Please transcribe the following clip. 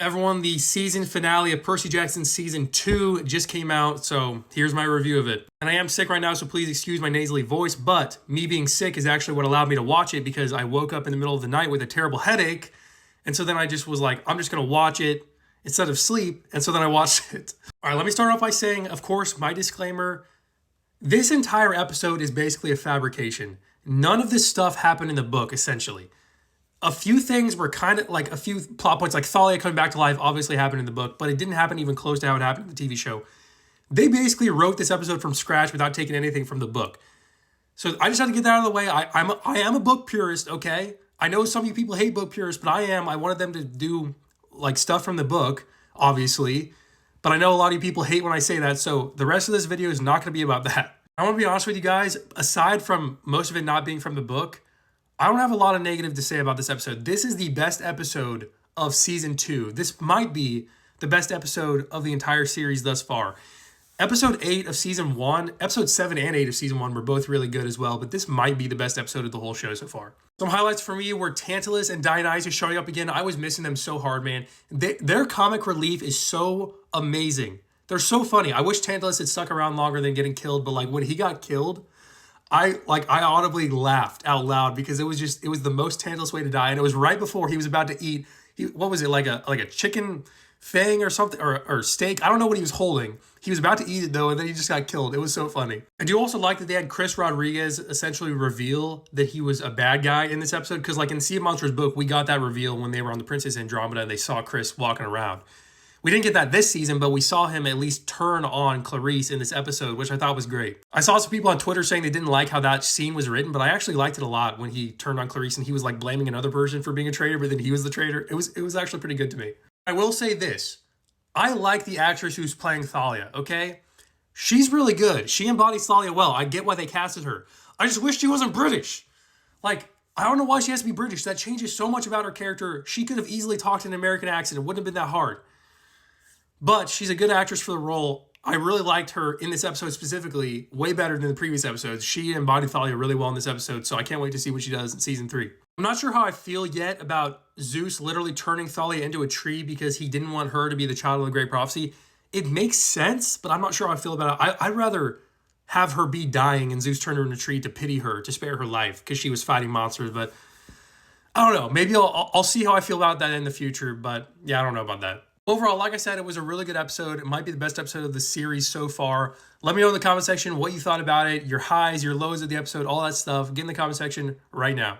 Everyone, the season finale of Percy Jackson Season 2 just came out, so here's my review of it. And I am sick right now, so please excuse my nasally voice, but me being sick is actually what allowed me to watch it because I woke up in the middle of the night with a terrible headache, and so then I just was like, I'm just gonna watch it instead of sleep, and so then I watched it. All right, let me start off by saying, of course, my disclaimer, this entire episode is basically a fabrication. None of this stuff happened in the book, essentially. A few things were kind of like a few plot points, like Thalia coming back to life obviously happened in the book, but it didn't happen even close to how it happened in the TV show. They basically wrote this episode from scratch without taking anything from the book. So I just had to get that out of the way. I am a book purist, okay? I know some of you people hate book purists, but I am. I wanted them to do like stuff from the book, obviously. But I know a lot of you people hate when I say that, so the rest of this video is not going to be about that. I want to be honest with you guys, aside from most of it not being from the book, I don't have a lot of negative to say about this episode. This is the best episode of season 2. This might be the best episode of the entire series thus far. Episode 8 of season 1, episode 7 and 8 of season 1 were both really good as well, but this might be the best episode of the whole show so far. Some highlights for me were Tantalus and Dionysus showing up again. I was missing them so hard, man. Their comic relief is so amazing. They're so funny. I wish Tantalus had stuck around longer than getting killed, but like when he got killed, I audibly laughed out loud because it was the most Tantalus way to die, and it was right before he was about to eat. What was it, like a chicken fang or something, or steak? I don't know what he was holding. He was about to eat it though, and then he just got killed. It was so funny. I do also like that they had Chris Rodriguez essentially reveal that he was a bad guy in this episode, because like in Sea of Monsters book, we got that reveal when they were on the Princess Andromeda and they saw Chris walking around. We didn't get that this season, but we saw him at least turn on Clarice in this episode, which I thought was great. I saw some people on Twitter saying they didn't like how that scene was written, but I actually liked it a lot when he turned on Clarice and he was like blaming another person for being a traitor, but then he was the traitor. It was actually pretty good to me. I will say this. I like the actress who's playing Thalia, okay? She's really good. She embodies Thalia well. I get why they casted her. I just wish she wasn't British. Like, I don't know why she has to be British. That changes so much about her character. She could have easily talked in an American accent. It wouldn't have been that hard. But she's a good actress for the role. I really liked her in this episode specifically, way better than the previous episodes. She embodied Thalia really well in this episode, so I can't wait to see what she does in season 3. I'm not sure how I feel yet about Zeus literally turning Thalia into a tree because he didn't want her to be the child of the Great Prophecy. It makes sense, but I'm not sure how I feel about it. I'd rather have her be dying and Zeus turn her into a tree to pity her, to spare her life, because she was fighting monsters, but I don't know. Maybe I'll see how I feel about that in the future, but yeah, I don't know about that. Overall, like I said, it was a really good episode. It might be the best episode of the series so far. Let me know in the comment section what you thought about it, your highs, your lows of the episode, all that stuff. Get in the comment section right now.